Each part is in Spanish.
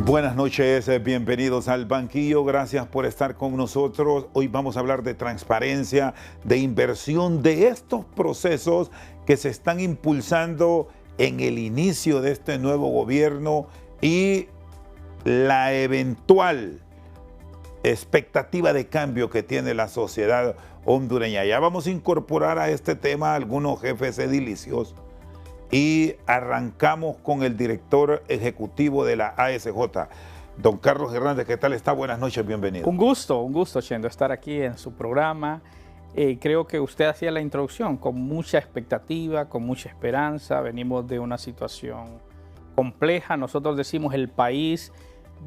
Buenas noches, bienvenidos al banquillo, gracias por estar con nosotros. Hoy vamos a hablar de transparencia, de inversión, de estos procesos que se están impulsando en el inicio de este nuevo gobierno y la eventual expectativa de cambio que tiene la sociedad hondureña. Ya vamos a incorporar a este tema a algunos jefes edilicios. Y arrancamos con el director ejecutivo de la ASJ, don Carlos Hernández. ¿Qué tal está? Buenas noches, bienvenido. Un gusto, Chendo, estar aquí en su programa. Creo que usted hacía la introducción con mucha expectativa, con mucha esperanza. Venimos de una situación compleja. Nosotros decimos el país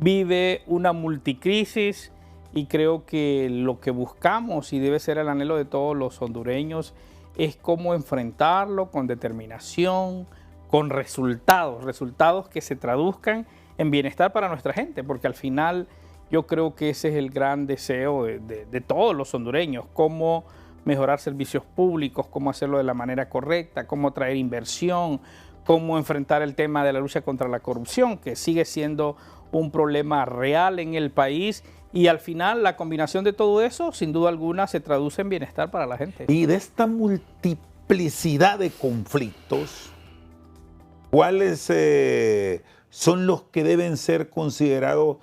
vive una multicrisis y creo que lo que buscamos y debe ser el anhelo de todos los hondureños es cómo enfrentarlo con determinación, con resultados que se traduzcan en bienestar para nuestra gente, porque al final yo creo que ese es el gran deseo de todos los hondureños, cómo mejorar servicios públicos, cómo hacerlo de la manera correcta, cómo traer inversión, cómo enfrentar el tema de la lucha contra la corrupción, que sigue siendo un problema real en el país. Y al final la combinación de todo eso, sin duda alguna, se traduce en bienestar para la gente. Y de esta multiplicidad de conflictos, ¿cuáles son los que deben ser considerados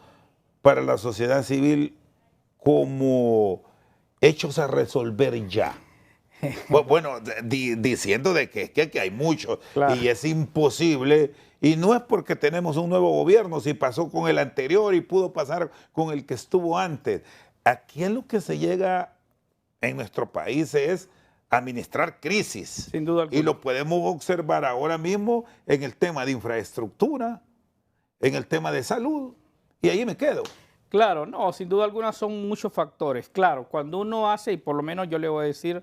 para la sociedad civil como hechos a resolver ya? Bueno, diciendo de que hay muchos, claro, y es imposible. Y no es porque tenemos un nuevo gobierno, si pasó con el anterior y pudo pasar con el que estuvo antes. Aquí en lo que se llega en nuestro país es administrar crisis. Sin duda alguna. Y lo podemos observar ahora mismo en el tema de infraestructura, en el tema de salud, y ahí me quedo. Claro, no, sin duda alguna son muchos factores. Claro, cuando uno hace, y por lo menos yo le voy a decir,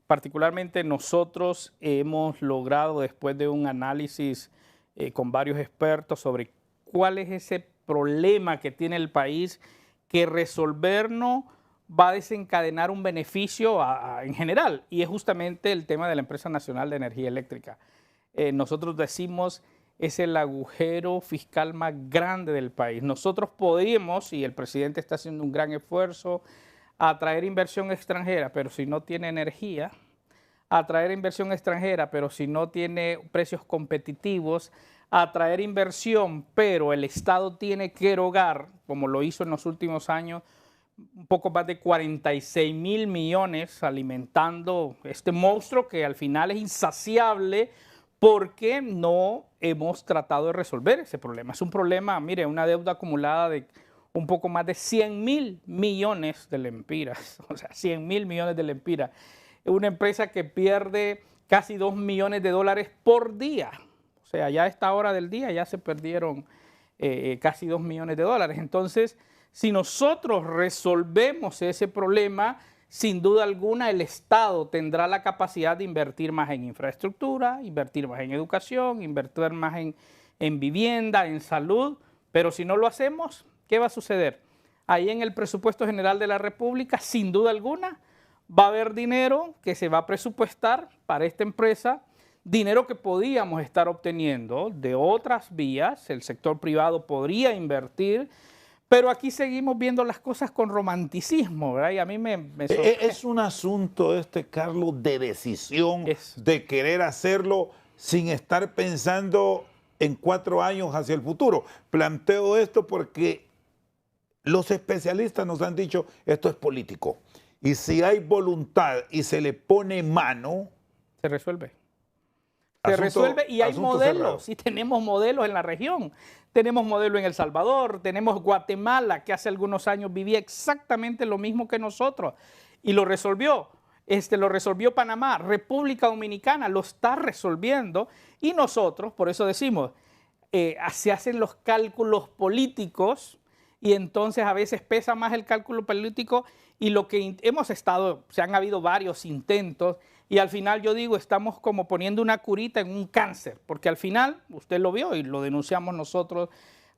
particularmente nosotros hemos logrado, después de un análisis con varios expertos sobre cuál es ese problema que tiene el país, que resolvernos va a desencadenar un beneficio en general, y es justamente el tema de la Empresa Nacional de Energía Eléctrica. Nosotros decimos es el agujero fiscal más grande del país. Nosotros podríamos, y el presidente está haciendo un gran esfuerzo, atraer inversión extranjera, pero si no tiene energía, atraer inversión extranjera, pero si no tiene precios competitivos, atraer inversión, pero el Estado tiene que erogar, como lo hizo en los últimos años, un poco más de 46,000 millones alimentando este monstruo que al final es insaciable porque no hemos tratado de resolver ese problema. Es un problema, mire, una deuda acumulada de un poco más de 100,000 millones de lempiras, o sea, 100,000 millones de lempiras. Una empresa que pierde casi 2 millones de dólares por día. O sea, ya a esta hora del día ya se perdieron casi 2 millones de dólares. Entonces, si nosotros resolvemos ese problema, sin duda alguna el Estado tendrá la capacidad de invertir más en infraestructura, invertir más en educación, invertir más en vivienda, en salud. Pero si no lo hacemos, ¿qué va a suceder? Ahí en el presupuesto general de la República, sin duda alguna, va a haber dinero que se va a presupuestar para esta empresa, dinero que podíamos estar obteniendo de otras vías, el sector privado podría invertir, pero aquí seguimos viendo las cosas con romanticismo, ¿verdad? Y a mí me es un asunto Carlos, de decisión, de querer hacerlo sin estar pensando en 4 años hacia el futuro. Planteo esto porque los especialistas nos han dicho esto es político. Y si hay voluntad y se le pone mano, se resuelve. Se resuelve y hay modelos, y tenemos modelos en la región. Tenemos modelo en El Salvador, tenemos Guatemala, que hace algunos años vivía exactamente lo mismo que nosotros y lo resolvió. Lo resolvió Panamá, República Dominicana lo está resolviendo, y nosotros, por eso decimos, se hacen los cálculos políticos y entonces a veces pesa más el cálculo político y lo que se han habido varios intentos y al final yo digo, estamos como poniendo una curita en un cáncer, porque al final, usted lo vio y lo denunciamos nosotros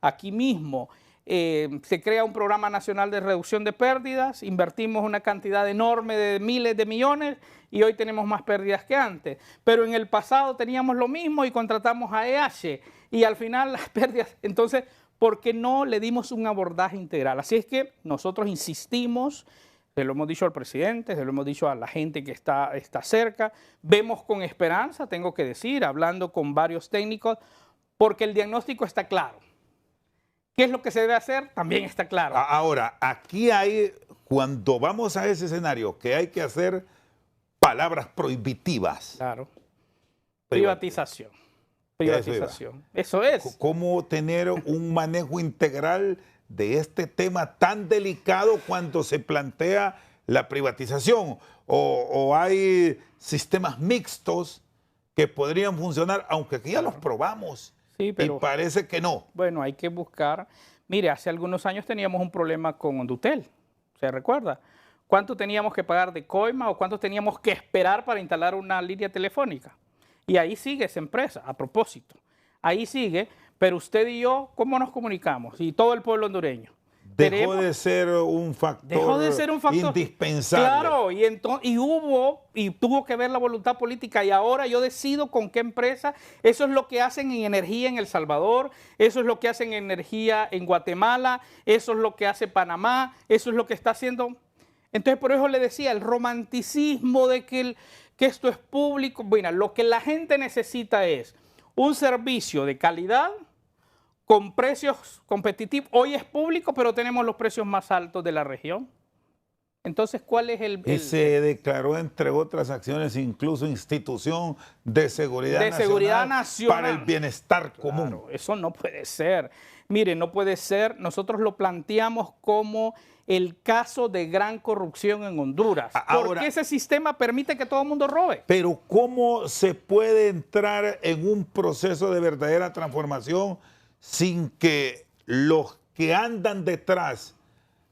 aquí mismo, se crea un programa nacional de reducción de pérdidas, invertimos una cantidad enorme de miles de millones y hoy tenemos más pérdidas que antes. Pero en el pasado teníamos lo mismo y contratamos a EH y al final las pérdidas. Entonces, porque no le dimos un abordaje integral. Así es que nosotros insistimos, se lo hemos dicho al presidente, se lo hemos dicho a la gente que está cerca, vemos con esperanza, tengo que decir, hablando con varios técnicos, porque el diagnóstico está claro. ¿Qué es lo que se debe hacer? También está claro. Ahora, aquí hay, cuando vamos a ese escenario, que hay que hacer palabras prohibitivas. Claro. Privatización. Privatización. Eso es. ¿Cómo tener un manejo integral de este tema tan delicado cuando se plantea la privatización? ¿O hay sistemas mixtos que podrían funcionar, aunque aquí ya los probamos? Sí, pero y parece que no. Bueno, hay que buscar. Mire, hace algunos años teníamos un problema con Hondutel. ¿Se recuerda? ¿Cuánto teníamos que pagar de coima o cuánto teníamos que esperar para instalar una línea telefónica? Y ahí sigue esa empresa, a propósito. Ahí sigue, pero usted y yo, ¿cómo nos comunicamos? Y todo el pueblo hondureño. Dejó de ser un factor indispensable. Claro, y tuvo que ver la voluntad política y ahora yo decido con qué empresa. Eso es lo que hacen en energía en El Salvador, eso es lo que hacen en energía en Guatemala, eso es lo que hace Panamá, eso es lo que está haciendo. Entonces por eso le decía, el romanticismo de que esto es público. Bueno, lo que la gente necesita es un servicio de calidad, con precios competitivos. Hoy es público, pero tenemos los precios más altos de la región. Entonces, ¿cuál es Y se declaró, entre otras acciones, incluso institución de seguridad, nacional para el bienestar común? Claro, eso no puede ser. Mire, no puede ser. Nosotros lo planteamos como el caso de gran corrupción en Honduras. Porque ese sistema permite que todo el mundo robe. Pero ¿cómo se puede entrar en un proceso de verdadera transformación sin que los que andan detrás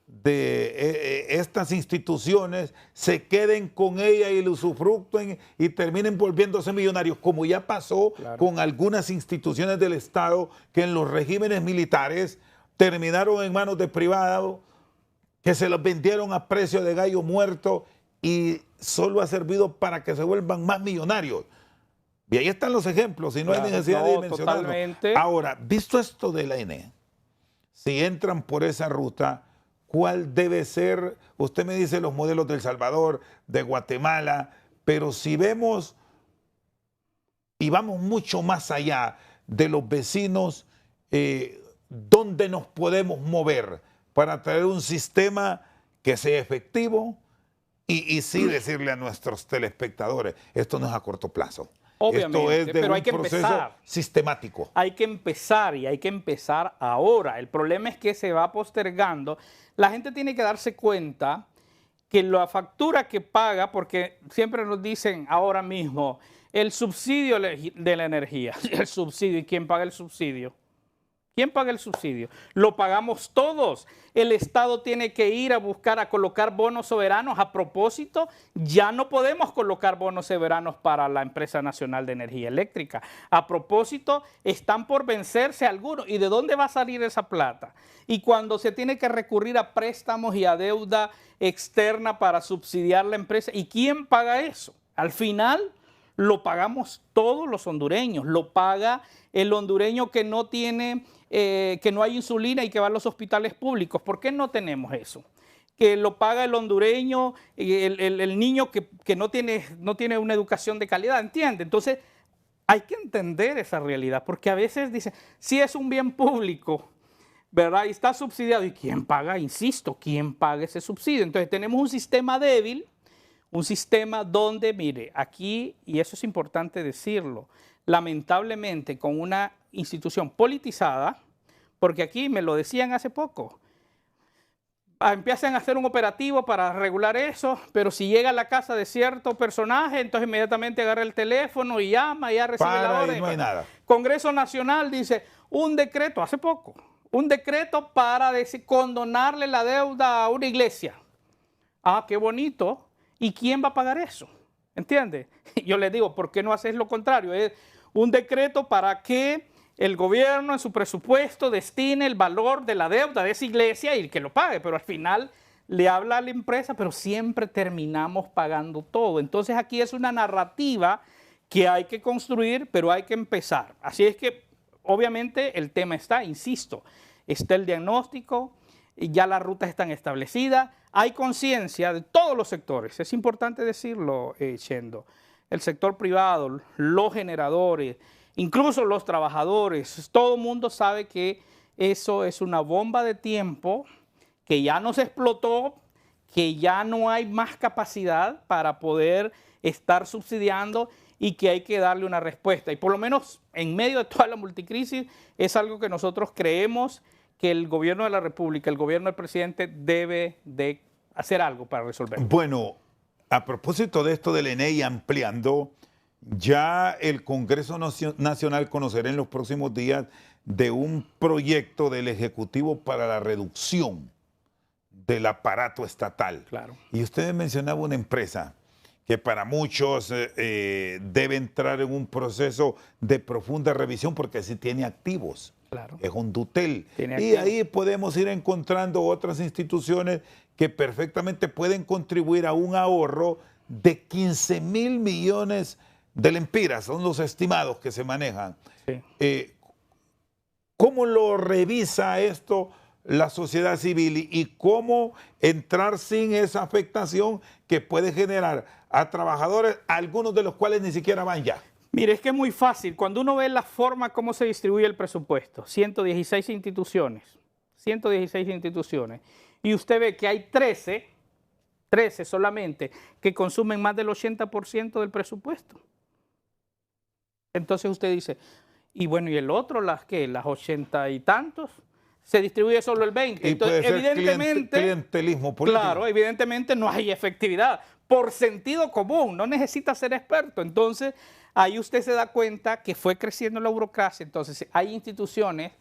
de estas instituciones se queden con ella y lo usufructuen y terminen volviéndose millonarios, como ya pasó con algunas instituciones del Estado que en los regímenes militares terminaron en manos de privados, que se los vendieron a precio de gallo muerto y solo ha servido para que se vuelvan más millonarios? Y ahí están los ejemplos, y no hay necesidad de mencionarlo. Totalmente. Ahora, visto esto de la ENE, si entran por esa ruta, ¿cuál debe ser? Usted me dice los modelos de El Salvador, de Guatemala, pero si vemos y vamos mucho más allá de los vecinos, ¿dónde nos podemos mover para traer un sistema que sea efectivo? Y sí decirle a nuestros telespectadores, esto no es a corto plazo. Obviamente, esto es de pero un hay que proceso empezar. Sistemático. Hay que empezar y hay que empezar ahora. El problema es que se va postergando. La gente tiene que darse cuenta que la factura que paga, porque siempre nos dicen ahora mismo, el subsidio de la energía, el subsidio, ¿y quién paga el subsidio? ¿Quién paga el subsidio? Lo pagamos todos. El Estado tiene que ir a buscar, a colocar bonos soberanos. A propósito, ya no podemos colocar bonos soberanos para la Empresa Nacional de Energía Eléctrica. A propósito, están por vencerse algunos. ¿Y de dónde va a salir esa plata? Y cuando se tiene que recurrir a préstamos y a deuda externa para subsidiar la empresa, ¿y quién paga eso? Al final lo pagamos todos los hondureños. Lo paga el hondureño que no tiene... que no hay insulina y que va a los hospitales públicos. ¿Por qué no tenemos eso? Que lo paga el hondureño, el niño que no tiene una educación de calidad, ¿entiende? Entonces, hay que entender esa realidad, porque a veces dicen, si es un bien público, ¿verdad? Y está subsidiado. ¿Y quién paga? Insisto, ¿quién paga ese subsidio? Entonces, tenemos un sistema débil, un sistema donde, mire, aquí, y eso es importante decirlo, lamentablemente con una institución politizada, porque aquí me lo decían hace poco, empiezan a hacer un operativo para regular eso, pero si llega a la casa de cierto personaje, entonces inmediatamente agarra el teléfono y llama y ya recibe la orden. Y no hay nada. Congreso Nacional dice, un decreto, hace poco, un decreto para condonarle la deuda a una iglesia. Ah, qué bonito. ¿Y quién va a pagar eso? ¿Entiende? Yo les digo, ¿por qué no haces lo contrario? Es un decreto para que el gobierno en su presupuesto destine el valor de la deuda de esa iglesia y que lo pague, pero al final le habla a la empresa, pero siempre terminamos pagando todo. Entonces aquí es una narrativa que hay que construir, pero hay que empezar. Así es que obviamente el tema está, insisto, está el diagnóstico, y ya las rutas están establecidas, hay conciencia de todos los sectores, es importante decirlo, Chendo, el sector privado, los generadores, incluso los trabajadores, todo el mundo sabe que eso es una bomba de tiempo, que ya no se explotó, que ya no hay más capacidad para poder estar subsidiando y que hay que darle una respuesta. Y por lo menos en medio de toda la multicrisis es algo que nosotros creemos que el gobierno de la República, el gobierno del presidente debe de hacer algo para resolverlo. Bueno, a propósito de esto del ENEI ampliando, ya el Congreso Nacional conocerá en los próximos días de un proyecto del Ejecutivo para la reducción del aparato estatal. Claro. Y usted mencionaba una empresa que para muchos debe entrar en un proceso de profunda revisión porque sí tiene activos. Claro. Es un Dutel. Y ahí podemos ir encontrando otras instituciones que perfectamente pueden contribuir a un ahorro de 15.000 millones de lempiras, son los estimados que se manejan. Sí. ¿Cómo lo revisa esto la sociedad civil y cómo entrar sin esa afectación que puede generar a trabajadores, algunos de los cuales ni siquiera van ya? Mire, es que es muy fácil. Cuando uno ve la forma como se distribuye el presupuesto, 116 instituciones, y usted ve que hay 13 solamente, que consumen más del 80% del presupuesto. Entonces usted dice, y bueno, ¿y el otro, las 80 y tantos? Se distribuye solo el 20. Y Entonces, puede ser evidentemente, clientelismo político. Claro, evidentemente no hay efectividad. Por sentido común, no necesita ser experto. Entonces, ahí usted se da cuenta que fue creciendo la burocracia. Entonces, hay instituciones,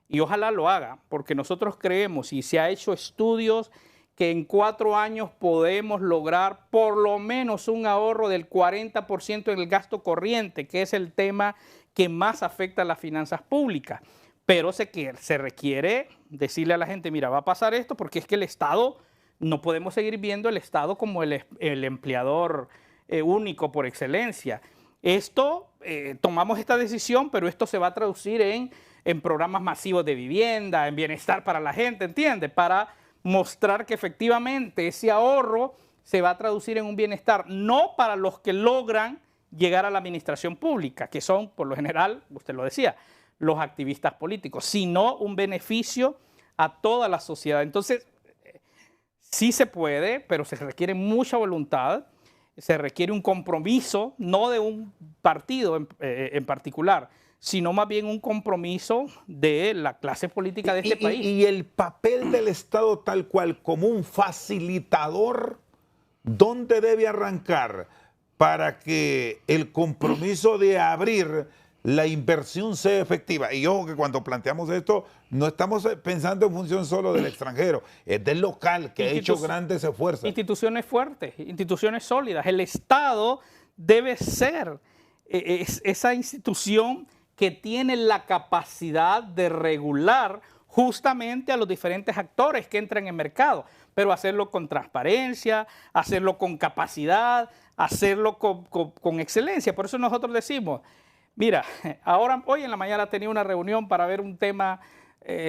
y ojalá lo haga, porque nosotros creemos, y se ha hecho estudios, que en 4 años podemos lograr por lo menos un ahorro del 40% en el gasto corriente, que es el tema que más afecta a las finanzas públicas. Pero se requiere decirle a la gente, mira, va a pasar esto porque es que el Estado, no podemos seguir viendo el Estado como el empleador único por excelencia. Tomamos esta decisión, pero esto se va a traducir en programas masivos de vivienda, en bienestar para la gente, ¿entiende? Para mostrar que efectivamente ese ahorro se va a traducir en un bienestar, no para los que logran llegar a la administración pública, que son, por lo general, usted lo decía, los activistas políticos, sino un beneficio a toda la sociedad. Entonces, sí se puede, pero se requiere mucha voluntad, se requiere un compromiso, no de un partido en particular, sino más bien un compromiso de la clase política de este país. Y el papel del Estado tal cual como un facilitador, ¿dónde debe arrancar para que el compromiso de abrir la inversión sea efectiva? Y ojo que cuando planteamos esto, no estamos pensando en función solo del extranjero, es del local que ha hecho grandes esfuerzos. Instituciones fuertes, instituciones sólidas. El Estado debe ser esa institución que tiene la capacidad de regular justamente a los diferentes actores que entran en el mercado, pero hacerlo con transparencia, hacerlo con capacidad, hacerlo con excelencia. Por eso nosotros decimos, mira, hoy en la mañana tenía una reunión para ver un tema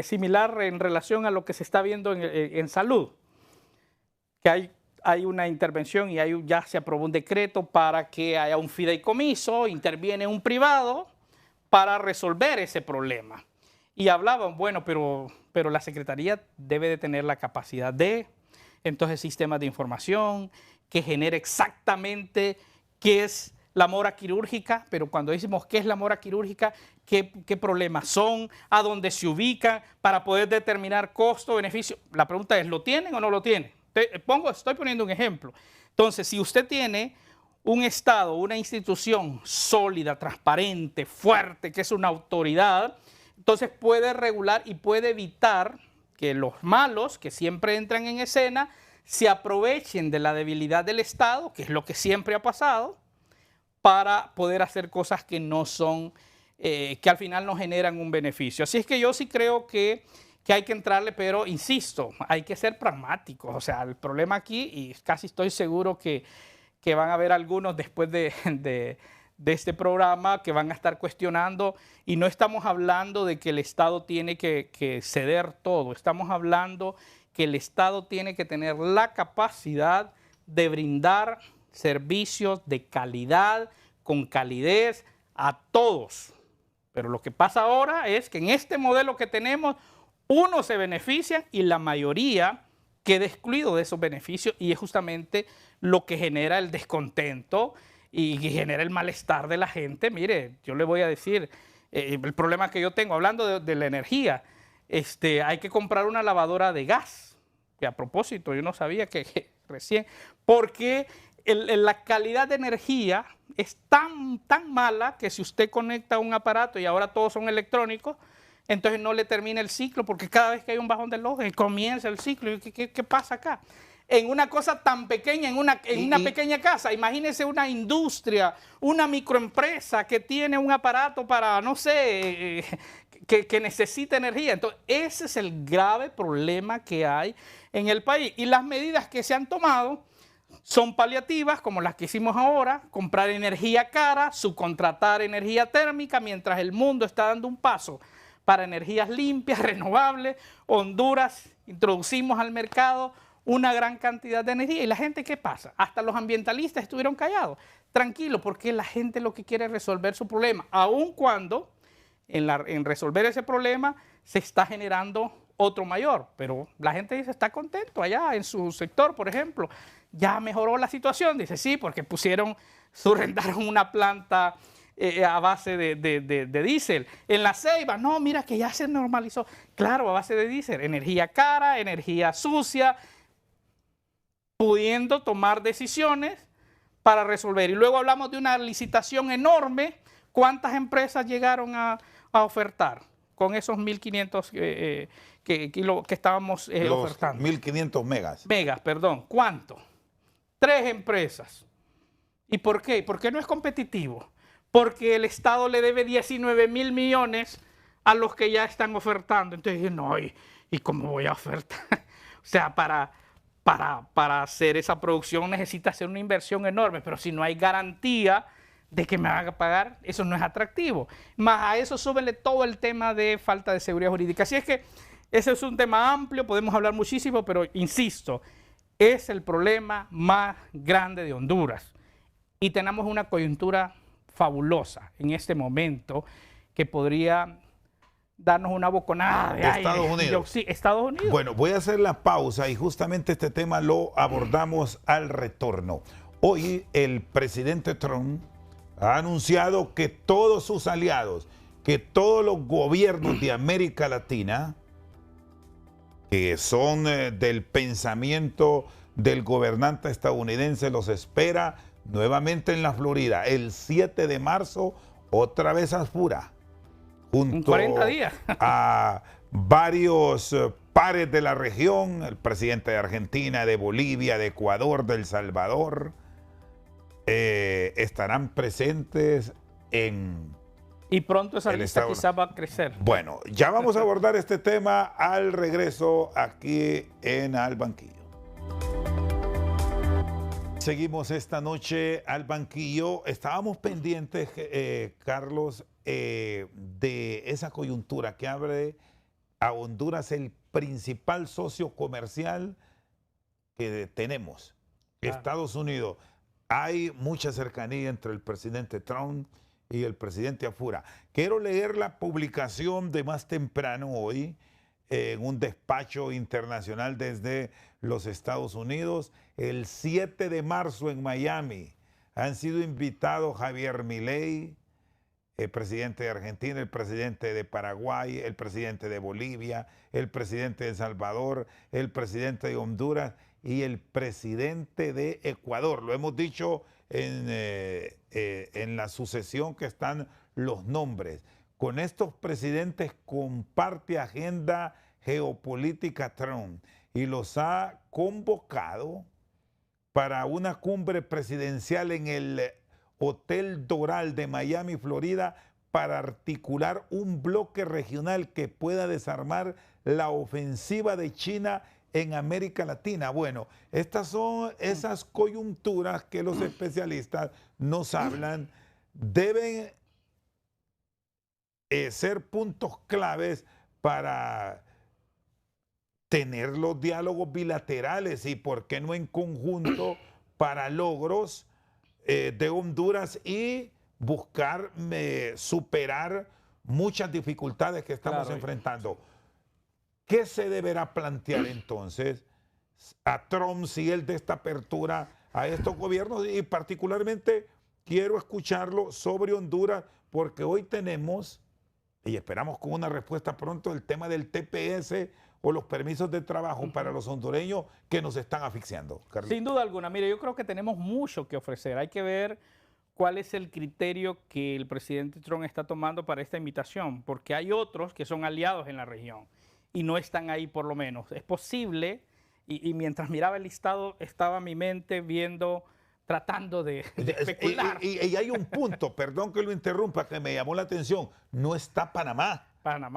similar en relación a lo que se está viendo en salud, que hay una intervención y ya se aprobó un decreto para que haya un fideicomiso, interviene un privado para resolver ese problema. Y hablaban, bueno, pero la Secretaría debe de tener la capacidad entonces, sistemas de información que genere exactamente qué es la mora quirúrgica, pero cuando decimos qué es la mora quirúrgica, qué problemas son, a dónde se ubica, para poder determinar costo, beneficio. La pregunta es, ¿lo tienen o no lo tienen? Estoy poniendo un ejemplo. Entonces, si usted tiene un Estado, una institución sólida, transparente, fuerte, que es una autoridad, entonces puede regular y puede evitar que los malos que siempre entran en escena se aprovechen de la debilidad del Estado, que es lo que siempre ha pasado, para poder hacer cosas que no son, que al final no generan un beneficio. Así es que yo sí creo que hay que entrarle, pero insisto, hay que ser pragmáticos. O sea, el problema aquí, y casi estoy seguro que van a haber algunos después de de este programa que van a estar cuestionando, y no estamos hablando de que el Estado tiene que ceder todo, estamos hablando que el Estado tiene que tener la capacidad de brindar servicios de calidad, con calidez a todos. Pero lo que pasa ahora es que en este modelo que tenemos, unos se benefician y la mayoría queda excluido de esos beneficios, y es justamente lo que genera el descontento y genera el malestar de la gente. Mire, yo le voy a decir, el problema que yo tengo, hablando de la energía, hay que comprar una lavadora de gas, que a propósito, yo no sabía que recién, porque la calidad de energía es tan mala que si usted conecta un aparato y ahora todos son electrónicos, entonces no le termina el ciclo, porque cada vez que hay un bajón de luz, comienza el ciclo. ¿Qué pasa acá? En una cosa tan pequeña, en una pequeña casa, imagínese una industria, una microempresa que tiene un aparato para, no sé, que necesita energía. Entonces, ese es el grave problema que hay en el país. Y las medidas que se han tomado son paliativas, como las que hicimos ahora: comprar energía cara, subcontratar energía térmica, mientras el mundo está dando un paso para energías limpias, renovables. Honduras introducimos al mercado una gran cantidad de energía. ¿Y la gente qué pasa? Hasta los ambientalistas estuvieron callados. Tranquilo, porque la gente lo que quiere es resolver su problema, aun cuando en resolver ese problema se está generando otro mayor. Pero la gente dice, está contento allá en su sector, por ejemplo. Ya mejoró la situación. Dice, sí, porque surrendaron una planta a base de diésel. En La Ceiba, no, mira que ya se normalizó. Claro, a base de diésel. Energía cara, energía sucia, pudiendo tomar decisiones para resolver. Y luego hablamos de una licitación enorme. ¿Cuántas empresas llegaron a ofertar con esos 1.500 que estábamos ofertando? 1.500 megas. Megas, perdón. ¿Cuánto? 3 empresas. ¿Y por qué? ¿Por qué no es competitivo? Porque el Estado le debe 19.000 millones a los que ya están ofertando. Entonces, no, ¿y cómo voy a ofertar? O sea, para hacer esa producción necesita hacer una inversión enorme, pero si no hay garantía de que me van a pagar, eso no es atractivo. Más a eso súbele todo el tema de falta de seguridad jurídica. Así es que ese es un tema amplio, podemos hablar muchísimo, pero insisto, es el problema más grande de Honduras. Y tenemos una coyuntura fabulosa en este momento que podría darnos una boconada de Estados aire. Unidos. Sí, Estados Unidos. Bueno, voy a hacer la pausa y justamente este tema lo abordamos al retorno. Hoy el presidente Trump ha anunciado que todos sus aliados, que todos los gobiernos de América Latina, que son del pensamiento del gobernante estadounidense, los espera nuevamente en la Florida el 7 de marzo, otra vez a Fura, junto 40 días. a varios pares de la región, el presidente de Argentina, de Bolivia, de Ecuador, de El Salvador, estarán presentes en... Y pronto esa lista quizás va a crecer. Bueno, ya vamos a abordar este tema al regreso aquí en Al Banquillo. Seguimos esta noche al banquillo. Estábamos pendientes, Carlos, de esa coyuntura que abre a Honduras el principal socio comercial que tenemos, claro. Estados Unidos. Hay mucha cercanía entre el presidente Trump y el presidente Afura. Quiero leer la publicación de más temprano hoy en un despacho internacional desde los Estados Unidos. El 7 de marzo en Miami han sido invitados Javier Milei, el presidente de Argentina, el presidente de Paraguay, el presidente de Bolivia, el presidente de El Salvador, el presidente de Honduras y el presidente de Ecuador. Lo hemos dicho en la sucesión que están los nombres. Con estos presidentes comparte agenda geopolítica Trump y los ha convocado para una cumbre presidencial en el Hotel Doral de Miami, Florida, para articular un bloque regional que pueda desarmar la ofensiva de China en América Latina. Bueno, estas son esas coyunturas que los especialistas nos hablan deben ser puntos claves para tener los diálogos bilaterales y, ¿por qué no en conjunto, para logros de Honduras y buscar superar muchas dificultades que estamos enfrentando? ¿Qué se deberá plantear entonces a Trump si él de esta apertura a estos gobiernos? Y particularmente quiero escucharlo sobre Honduras, porque hoy tenemos, y esperamos con una respuesta pronto, el tema del TPS o los permisos de trabajo para los hondureños que nos están asfixiando. Carlitos. Sin duda alguna. Mire, yo creo que tenemos mucho que ofrecer. Hay que ver cuál es el criterio que el presidente Trump está tomando para esta invitación, porque hay otros que son aliados en la región y no están ahí por lo menos. Es posible, y mientras miraba el listado estaba mi mente viendo, tratando de especular. Y hay un punto, perdón que lo interrumpa, que me llamó la atención. No está Panamá,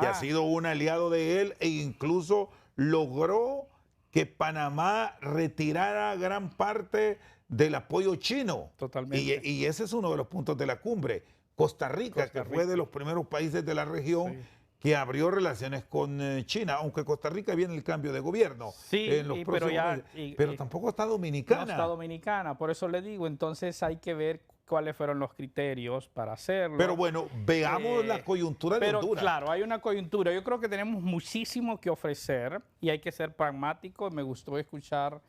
que ha sido un aliado de él e incluso logró que Panamá retirara gran parte del apoyo chino. Totalmente. Y ese es uno de los puntos de la cumbre. Costa Rica, que fue de los primeros países de la región que abrió relaciones con China, aunque Costa Rica viene el cambio de gobierno en los próximos meses. Pero tampoco está Dominicana. No está Dominicana, por eso le digo, entonces hay que ver cuáles fueron los criterios para hacerlo. Pero bueno, veamos la coyuntura de Honduras. Claro, hay una coyuntura. Yo creo que tenemos muchísimo que ofrecer y hay que ser pragmáticos. Me gustó escuchar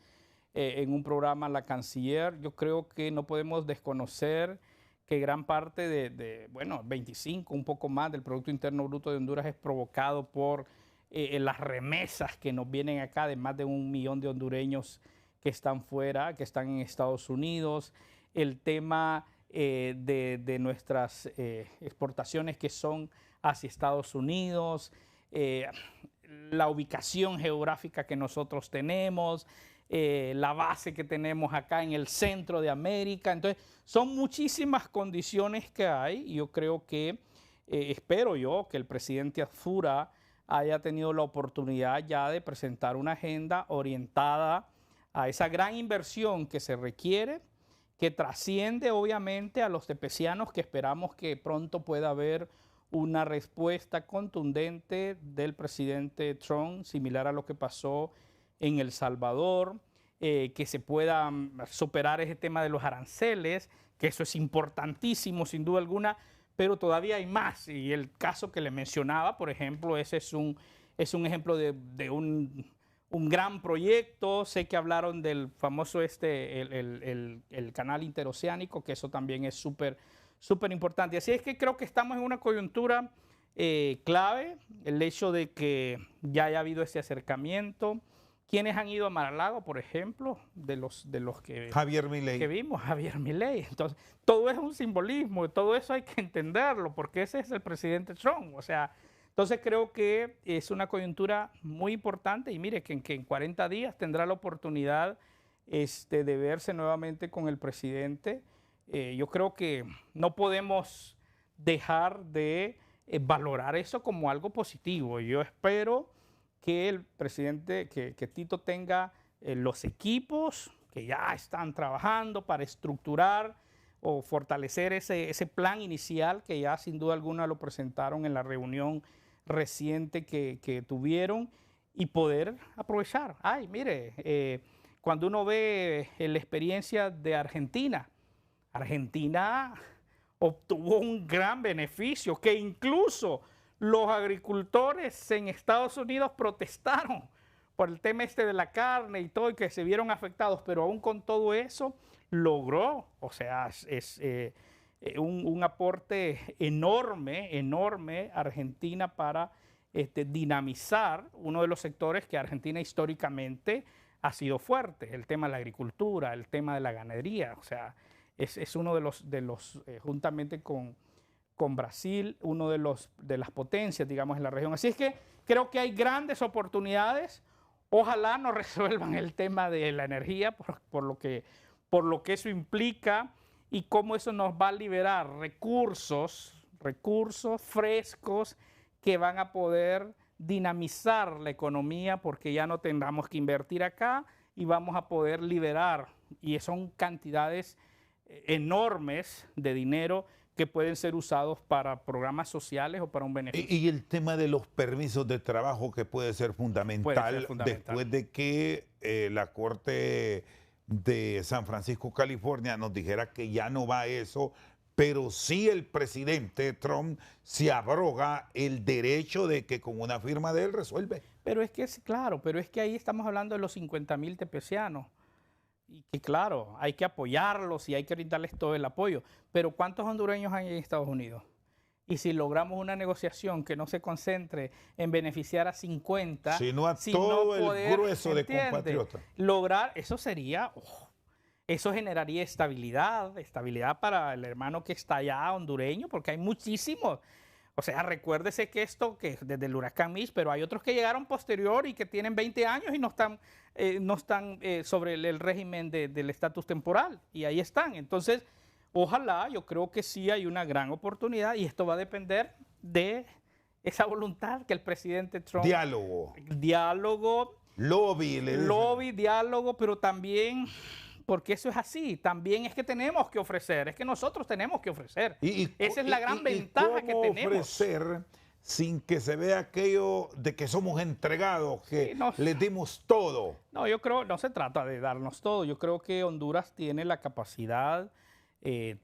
en un programa a la canciller. Yo creo que no podemos desconocer que gran parte bueno, 25, un poco más del Producto Interno Bruto de Honduras es provocado por las remesas que nos vienen acá de más de 1 millón de hondureños que están fuera, que están en Estados Unidos. El tema de nuestras exportaciones que son hacia Estados Unidos, la ubicación geográfica que nosotros tenemos, la base que tenemos acá en el centro de América. Entonces, son muchísimas condiciones que hay y yo creo que, espero yo, que el presidente Azura haya tenido la oportunidad ya de presentar una agenda orientada a esa gran inversión que se requiere, que trasciende obviamente a los tepecianos, que esperamos que pronto pueda haber una respuesta contundente del presidente Trump, similar a lo que pasó en El Salvador, que se pueda superar ese tema de los aranceles, que eso es importantísimo sin duda alguna, pero todavía hay más. Y el caso que le mencionaba, por ejemplo, ese es un ejemplo de un gran proyecto. Sé que hablaron del famoso el canal interoceánico, que eso también es súper importante. Así es que creo que estamos en una coyuntura clave, el hecho de que ya haya habido ese acercamiento. ¿Quiénes han ido a Mar-a-Lago, por ejemplo? De los que Javier Milei. Que vimos, Javier Milei. Entonces, todo es un simbolismo, todo eso hay que entenderlo, porque ese es el presidente Trump. O sea, entonces creo que es una coyuntura muy importante y mire que en 40 días tendrá la oportunidad de verse nuevamente con el presidente. Yo creo que no podemos dejar de valorar eso como algo positivo. Yo espero que el presidente, que Tito tenga los equipos que ya están trabajando para estructurar o fortalecer ese plan inicial que ya sin duda alguna lo presentaron en la reunión reciente que tuvieron y poder aprovechar. Ay, mire, cuando uno ve la experiencia de Argentina, Argentina obtuvo un gran beneficio que incluso los agricultores en Estados Unidos protestaron por el tema de la carne y todo, y que se vieron afectados, pero aún con todo eso logró, o sea, es un aporte enorme Argentina para dinamizar uno de los sectores que Argentina históricamente ha sido fuerte, el tema de la agricultura, el tema de la ganadería, o sea, es uno de los juntamente con Brasil, uno de las potencias, digamos, en la región. Así es que creo que hay grandes oportunidades. Ojalá no resuelvan el tema de la energía por lo que eso implica y cómo eso nos va a liberar recursos frescos que van a poder dinamizar la economía, porque ya no tendremos que invertir acá y vamos a poder liberar. Y son cantidades enormes de dinero que pueden ser usados para programas sociales o para un beneficio. Y el tema de los permisos de trabajo que puede ser fundamental, después de que la Corte de San Francisco, California, nos dijera que ya no va eso, pero sí el presidente Trump se abroga el derecho de que con una firma de él resuelve. Pero es que es claro, pero es que ahí estamos hablando de los 50,000 tepecianos. Y que claro, hay que apoyarlos y hay que brindarles todo el apoyo. Pero ¿cuántos hondureños hay en Estados Unidos? Y si logramos una negociación que no se concentre en beneficiar a 50, sino a todo el grueso de compatriotas. Lograr, eso sería, eso generaría estabilidad para el hermano que está allá hondureño, porque hay muchísimos. O sea, recuérdese que esto, que desde el huracán Mitch, pero hay otros que llegaron posterior y que tienen 20 años y no están sobre el régimen del estatus temporal. Y ahí están. Entonces, ojalá, yo creo que sí hay una gran oportunidad y esto va a depender de esa voluntad que el presidente Trump... Diálogo. Lobby, diálogo, pero también... Porque eso es así, también es que tenemos que ofrecer, es que nosotros tenemos que ofrecer. Esa es la gran ventaja que tenemos. Ofrecer sin que se vea aquello de que somos entregados, que les dimos todo. No, yo creo, no se trata de darnos todo, yo creo que Honduras tiene la capacidad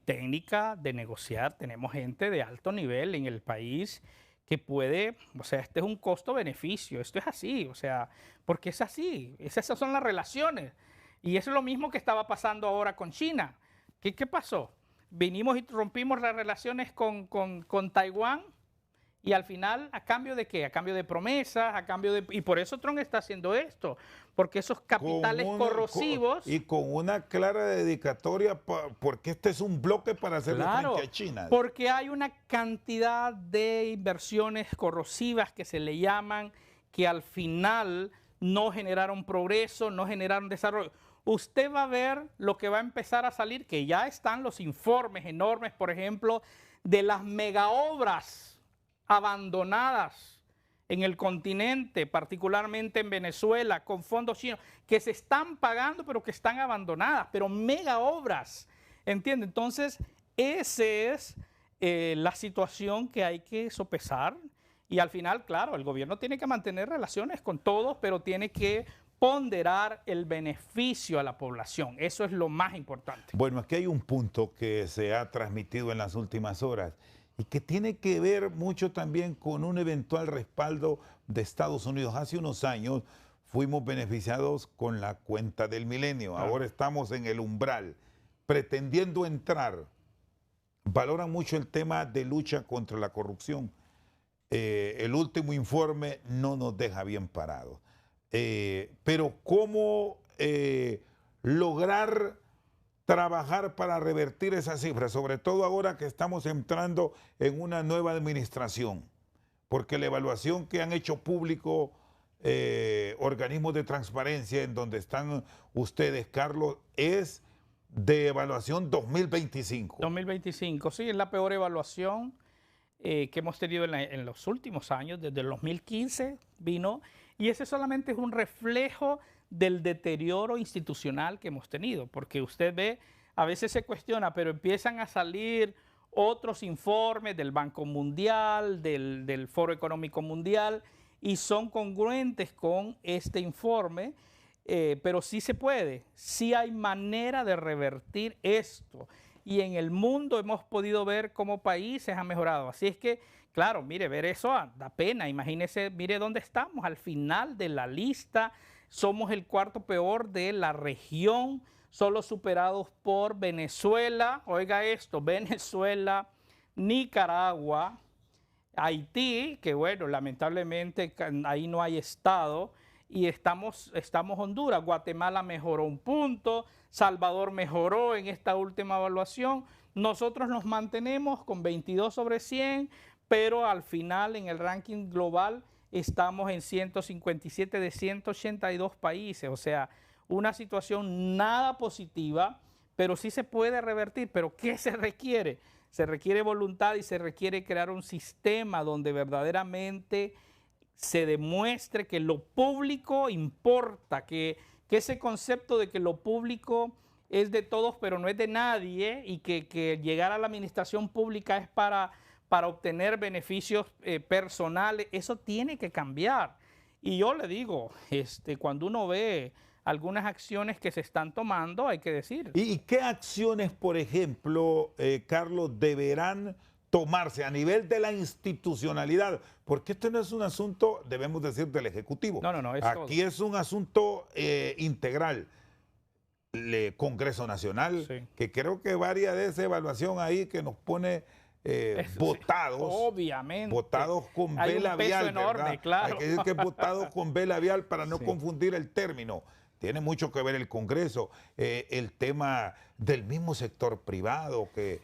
técnica de negociar, tenemos gente de alto nivel en el país que puede, o sea, este es un costo-beneficio, esto es así, o sea, porque es así, esas son las relaciones. Y eso es lo mismo que estaba pasando ahora con China. ¿Qué pasó? Vinimos y rompimos las relaciones con Taiwán y al final, ¿a cambio de qué? A cambio de promesas, a cambio de... Y por eso Trump está haciendo esto, porque esos capitales corrosivos... Y con una clara dedicatoria, porque este es un bloque para hacerle frente a China. Porque hay una cantidad de inversiones corrosivas que se le llaman, que al final no generaron progreso, no generaron desarrollo. Usted va a ver lo que va a empezar a salir, que ya están los informes enormes, por ejemplo, de las megaobras abandonadas en el continente, particularmente en Venezuela, con fondos chinos, que se están pagando, pero que están abandonadas, pero megaobras, ¿entiende? Entonces, esa es la situación que hay que sopesar. Y al final, claro, el gobierno tiene que mantener relaciones con todos, pero tiene que ponderar el beneficio a la población. Eso es lo más importante. Bueno, aquí hay un punto que se ha transmitido en las últimas horas y que tiene que ver mucho también con un eventual respaldo de Estados Unidos. Hace unos años fuimos beneficiados con la cuenta del milenio. Ahora estamos en el umbral, pretendiendo entrar. Valoran mucho el tema de lucha contra la corrupción. El último informe no nos deja bien parados. Pero ¿cómo lograr trabajar para revertir esas cifras? Sobre todo ahora que estamos entrando en una nueva administración. Porque la evaluación que han hecho público organismos de transparencia, en donde están ustedes, Carlos, es de evaluación 2025. 2025, sí, es la peor evaluación que hemos tenido en los últimos años. Desde el 2015 vino, y ese solamente es un reflejo del deterioro institucional que hemos tenido, porque usted ve, a veces se cuestiona, pero empiezan a salir otros informes del Banco Mundial, del Foro Económico Mundial, y son congruentes con este informe, pero sí se puede, sí hay manera de revertir esto. Y en el mundo hemos podido ver cómo países han mejorado. Así es que, claro, mire, ver eso da pena. Imagínese, mire dónde estamos, al final de la lista. Somos el cuarto peor de la región, solo superados por Venezuela. Oiga esto, Venezuela, Nicaragua, Haití, que bueno, lamentablemente ahí no hay estado. Y estamos Honduras, Guatemala mejoró un punto, Salvador mejoró en esta última evaluación. Nosotros nos mantenemos con 22 sobre 100, pero al final en el ranking global estamos en 157 de 182 países. O sea, una situación nada positiva, pero sí se puede revertir. ¿Pero qué se requiere? Se requiere voluntad y se requiere crear un sistema donde verdaderamente se demuestre que lo público importa, que ese concepto de que lo público es de todos, pero no es de nadie, y que llegar a la administración pública es para obtener beneficios personales. Eso tiene que cambiar. Y yo le digo, cuando uno ve algunas acciones que se están tomando, hay que decir. ¿Y qué acciones, por ejemplo, Carlos, deberán tomarse a nivel de la institucionalidad? Porque esto no es un asunto, debemos decir, del Ejecutivo. No, es aquí todo. es un asunto integral. Congreso Nacional, Sí. que creo que varia de esa evaluación ahí que nos pone votados. Sí, obviamente. Votados con Hay B un labial, peso enorme, ¿verdad? claro. Hay que decir que votados con B labial para no Sí. confundir el término. Tiene mucho que ver el Congreso, el tema del mismo sector privado que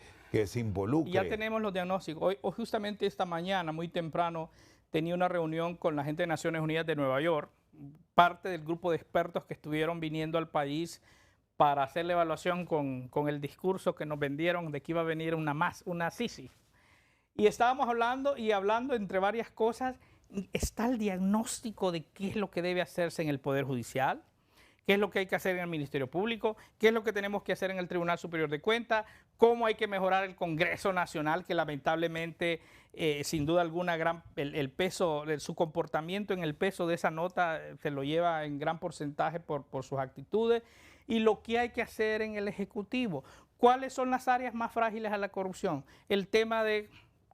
se involucre. Y ya tenemos los diagnósticos. Hoy justamente esta mañana, muy temprano, tenía una reunión con la gente de Naciones Unidas de Nueva York, parte del grupo de expertos que estuvieron viniendo al país para hacer la evaluación con el discurso que nos vendieron de que iba a venir una Sisi. Y estábamos hablando entre varias cosas. Está el diagnóstico de qué es lo que debe hacerse en el Poder Judicial, qué es lo que hay que hacer en el Ministerio Público, qué es lo que tenemos que hacer en el Tribunal Superior de Cuentas, cómo hay que mejorar el Congreso Nacional, que lamentablemente, sin duda alguna, el peso, su comportamiento en el peso de esa nota se lo lleva en gran porcentaje por sus actitudes, y lo que hay que hacer en el Ejecutivo. ¿Cuáles son las áreas más frágiles a la corrupción? El tema de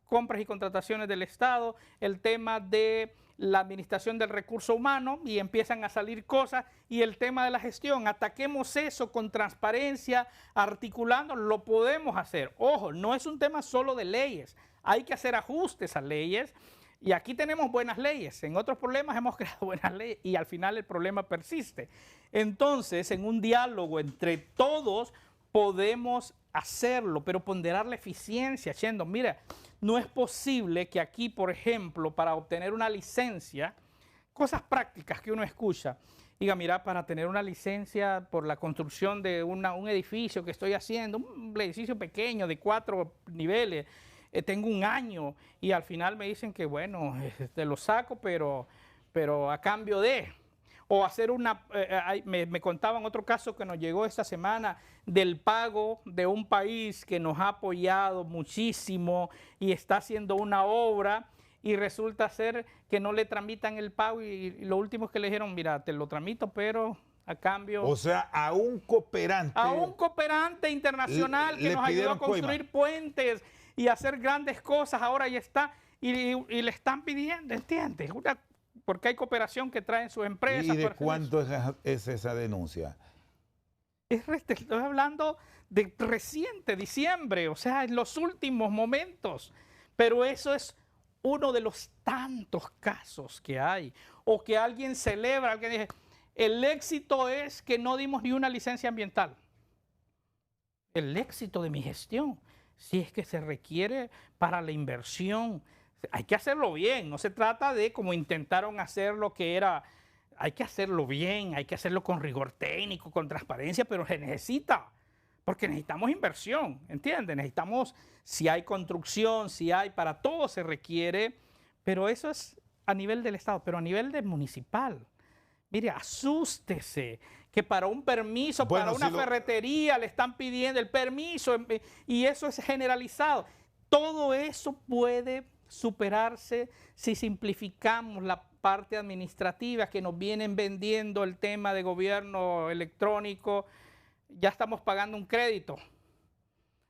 compras y contrataciones del Estado, el tema de la administración del recurso humano, y empiezan a salir cosas, y el tema de la gestión. Ataquemos eso con transparencia, articulando, lo podemos hacer. Ojo, no es un tema solo de leyes, hay que hacer ajustes a leyes, y aquí tenemos buenas leyes. En otros problemas hemos creado buenas leyes y al final el problema persiste. Entonces, en un diálogo entre todos podemos hacerlo, pero ponderar la eficiencia. Shendo, mira, no es posible que aquí, por ejemplo, para obtener una licencia, cosas prácticas que uno escucha, diga, mira, para tener una licencia por la construcción de un edificio que estoy haciendo, un edificio pequeño de 4 niveles, tengo un año, y al final me dicen que, bueno, te lo saco, pero a cambio de... O hacer me contaban otro caso que nos llegó esta semana del pago de un país que nos ha apoyado muchísimo y está haciendo una obra, y resulta ser que no le tramitan el pago, y lo último que le dijeron, mira, te lo tramito, pero a cambio... O sea, a un cooperante internacional que nos ayudó a construir puentes y hacer grandes cosas, ahora ya está, y le están pidiendo, ¿entiendes? Porque hay cooperación que traen sus empresas. ¿Y de cuándo es esa denuncia? Estoy hablando de reciente, diciembre, o sea, en los últimos momentos. Pero eso es uno de los tantos casos que hay. O que alguien celebra, alguien dice, el éxito es que no dimos ni una licencia ambiental. El éxito de mi gestión, si es que se requiere para la inversión, hay que hacerlo bien. No se trata de como intentaron hacer lo que era. Hay que hacerlo bien, hay que hacerlo con rigor técnico, con transparencia, pero se necesita, porque necesitamos inversión, ¿entiendes? Necesitamos, si hay construcción, para todo se requiere, pero eso es a nivel del Estado, pero a nivel del municipal. Mire, asústese que para un permiso, para una ferretería le están pidiendo el permiso, y eso es generalizado. Todo eso puede superarse si simplificamos la parte administrativa que nos vienen vendiendo el tema de gobierno electrónico. Ya estamos pagando un crédito.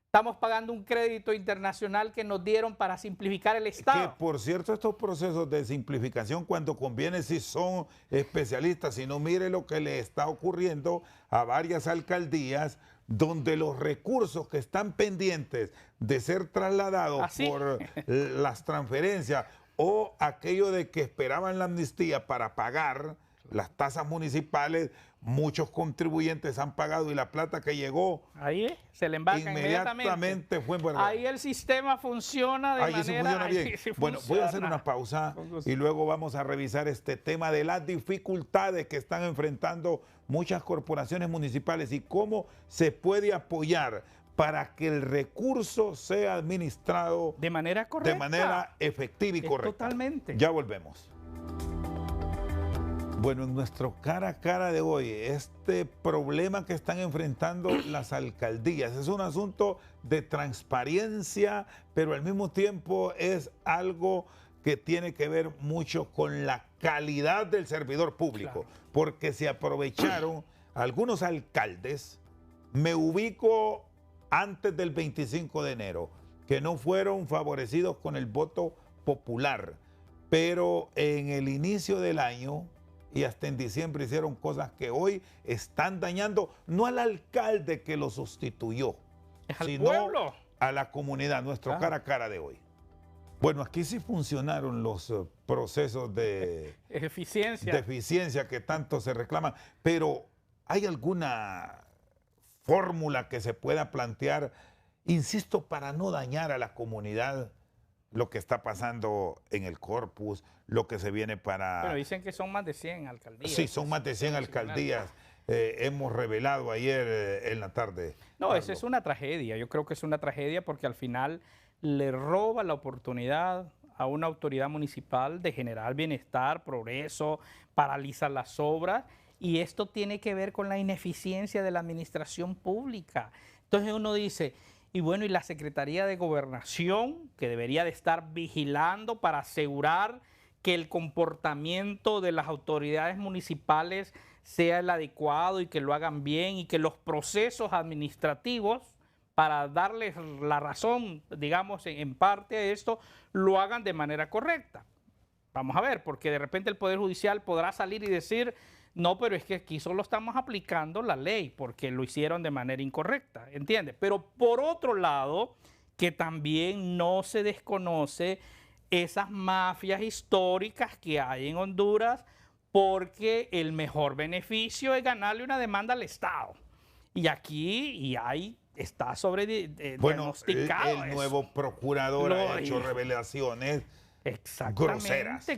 Estamos pagando un crédito internacional que nos dieron para simplificar el Estado. Que, por cierto, estos procesos de simplificación, cuando conviene, si son especialistas, si no, mire lo que le está ocurriendo a varias alcaldías, donde los recursos que están pendientes de ser trasladados por las transferencias o aquello de que esperaban la amnistía para pagar las tasas municipales, muchos contribuyentes han pagado, y la plata que llegó ahí se le embarca inmediatamente fue verdad. Ahí el sistema funciona de manera... Sí funciona bien. Sí bueno, voy a hacer una pausa y luego vamos a revisar este tema de las dificultades que están enfrentando muchas corporaciones municipales y cómo se puede apoyar para que el recurso sea administrado de manera correcta, de manera efectiva y correcta. Totalmente. Ya volvemos. Bueno, en nuestro cara a cara de hoy, este problema que están enfrentando las alcaldías es un asunto de transparencia, pero al mismo tiempo es algo que tiene que ver mucho con la calidad del servidor público, Claro. porque se aprovecharon algunos alcaldes, me ubico antes del 25 de enero, que no fueron favorecidos con el voto popular, pero en el inicio del año y hasta en diciembre hicieron cosas que hoy están dañando no al alcalde que lo sustituyó, Es al sino pueblo. a la comunidad, nuestro cara a cara de hoy. Bueno, aquí sí funcionaron los procesos de eficiencia que tanto se reclaman, pero ¿hay alguna fórmula que se pueda plantear, insisto, para no dañar a la comunidad? Lo que está pasando en el Corpus, lo que se viene para... Pero dicen que son más de 100 alcaldías. Sí, son más de 100 alcaldías. Hemos revelado ayer en la tarde. No, Carlos. esa es una tragedia. Yo creo que es una tragedia porque al final le roba la oportunidad a una autoridad municipal de generar bienestar, progreso, paraliza las obras, y esto tiene que ver con la ineficiencia de la administración pública. Entonces uno dice... Y bueno, y la Secretaría de Gobernación, que debería de estar vigilando para asegurar que el comportamiento de las autoridades municipales sea el adecuado y que lo hagan bien y que los procesos administrativos, para darles la razón, digamos, en parte a esto, lo hagan de manera correcta. Vamos a ver, porque de repente el Poder Judicial podrá salir y decir... No, pero es que aquí solo estamos aplicando la ley porque lo hicieron de manera incorrecta, ¿entiendes? Pero por otro lado, que también no se desconoce esas mafias históricas que hay en Honduras, porque el mejor beneficio es ganarle una demanda al Estado. Y aquí está diagnosticado. El nuevo procurador ha hecho revelaciones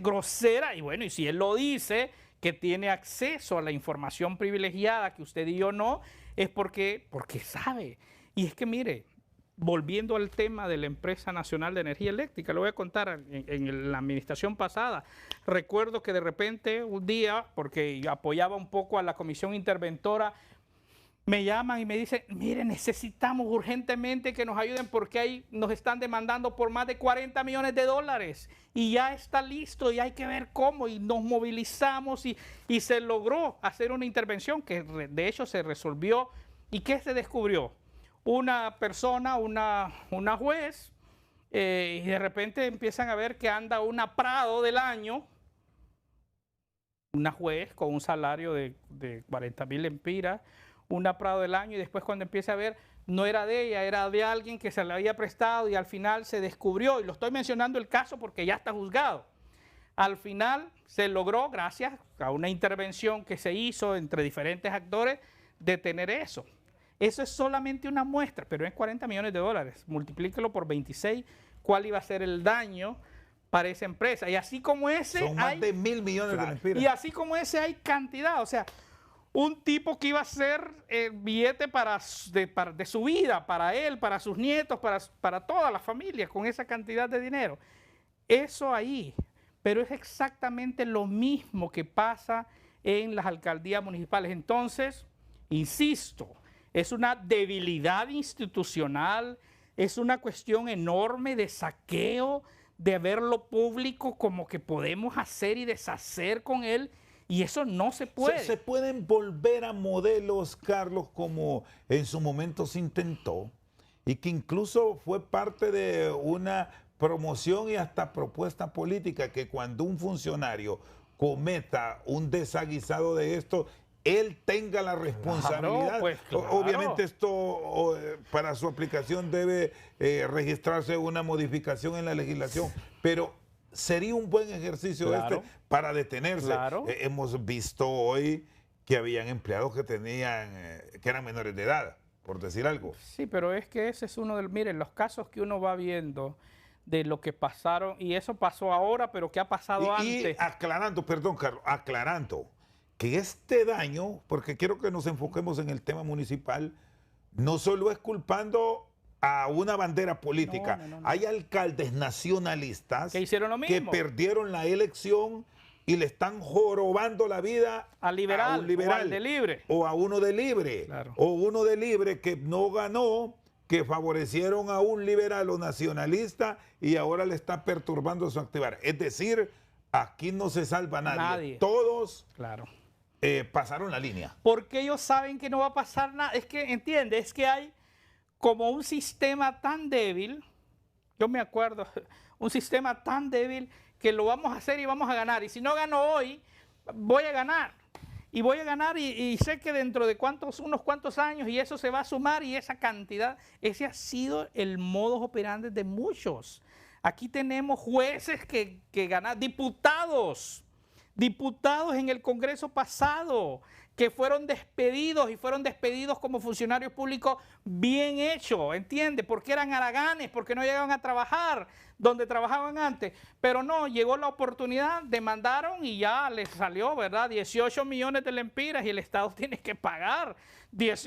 grosera. Y bueno, y si él lo dice... que tiene acceso a la información privilegiada que usted y yo no, es porque sabe. Y es que mire, volviendo al tema de la Empresa Nacional de Energía Eléctrica, lo voy a contar en la administración pasada. Recuerdo que de repente un día, porque yo apoyaba un poco a la comisión interventora, me llaman y me dicen, mire, necesitamos urgentemente que nos ayuden porque ahí nos están demandando por más de 40 millones de dólares y ya está listo y hay que ver cómo, y nos movilizamos y se logró hacer una intervención que de hecho se resolvió. ¿Y qué se descubrió? Una persona, una juez, y de repente empiezan a ver que anda una Prado del año, una juez con un salario de 40,000 lempiras, una Prado del año, y después cuando empieza a ver, no era de ella, era de alguien que se le había prestado y al final se descubrió, y lo estoy mencionando el caso porque ya está juzgado. Al final se logró, gracias a una intervención que se hizo entre diferentes actores, detener eso. Eso es solamente una muestra, pero es 40 millones de dólares. Multiplíquelo por 26, ¿cuál iba a ser el daño para esa empresa? Y así como ese... Son más de 1.000 millones de lempiras. Y así como ese hay cantidad, o sea... Un tipo que iba a ser el billete de su vida, para él, para sus nietos, para toda la familia, con esa cantidad de dinero. Eso ahí. Pero es exactamente lo mismo que pasa en las alcaldías municipales. Entonces, insisto, es una debilidad institucional, es una cuestión enorme de saqueo, de ver lo público como que podemos hacer y deshacer con él. Y eso no se puede. Se pueden volver a modelos, Carlos, como en su momento se intentó y que incluso fue parte de una promoción y hasta propuesta política, que cuando un funcionario cometa un desaguisado de esto, él tenga la responsabilidad. Claro. Obviamente esto para su aplicación debe registrarse una modificación en la legislación, pero... sería un buen ejercicio para detenerse. Hemos visto hoy que habían empleados que que eran menores de edad, por decir algo. Sí, pero es que ese es uno de miren, los casos que uno va viendo de lo que pasaron, y eso pasó ahora, pero que ha pasado antes. Y aclarando, perdón, Carlos, aclarando que este daño, porque quiero que nos enfoquemos en el tema municipal, no solo es culpando a una bandera política. No. Hay alcaldes nacionalistas que hicieron lo mismo, que perdieron la elección y le están jorobando la vida al liberal, a un liberal o al de libre. o a uno de libre, Claro. o uno de libre que no ganó, que favorecieron a un liberal o nacionalista y ahora le está perturbando su activar. Es decir, aquí no se salva nadie. Todos claro. Pasaron la línea. Porque ellos saben que no va a pasar nada. Es que, entiende, es que hay como un sistema tan débil, yo me acuerdo, un sistema tan débil que lo vamos a hacer y vamos a ganar. Y si no gano hoy, voy a ganar. Y voy a ganar y sé que dentro de unos cuantos años y eso se va a sumar y esa cantidad, ese ha sido el modus operandi de muchos. Aquí tenemos jueces que ganan, diputados en el Congreso pasado que fueron despedidos y fueron despedidos como funcionarios públicos bien hechos, ¿entiende? Porque eran haraganes, porque no llegaban a trabajar donde trabajaban antes. Pero no, llegó la oportunidad, demandaron y ya les salió, ¿verdad? 18 millones de lempiras y el Estado tiene que pagar.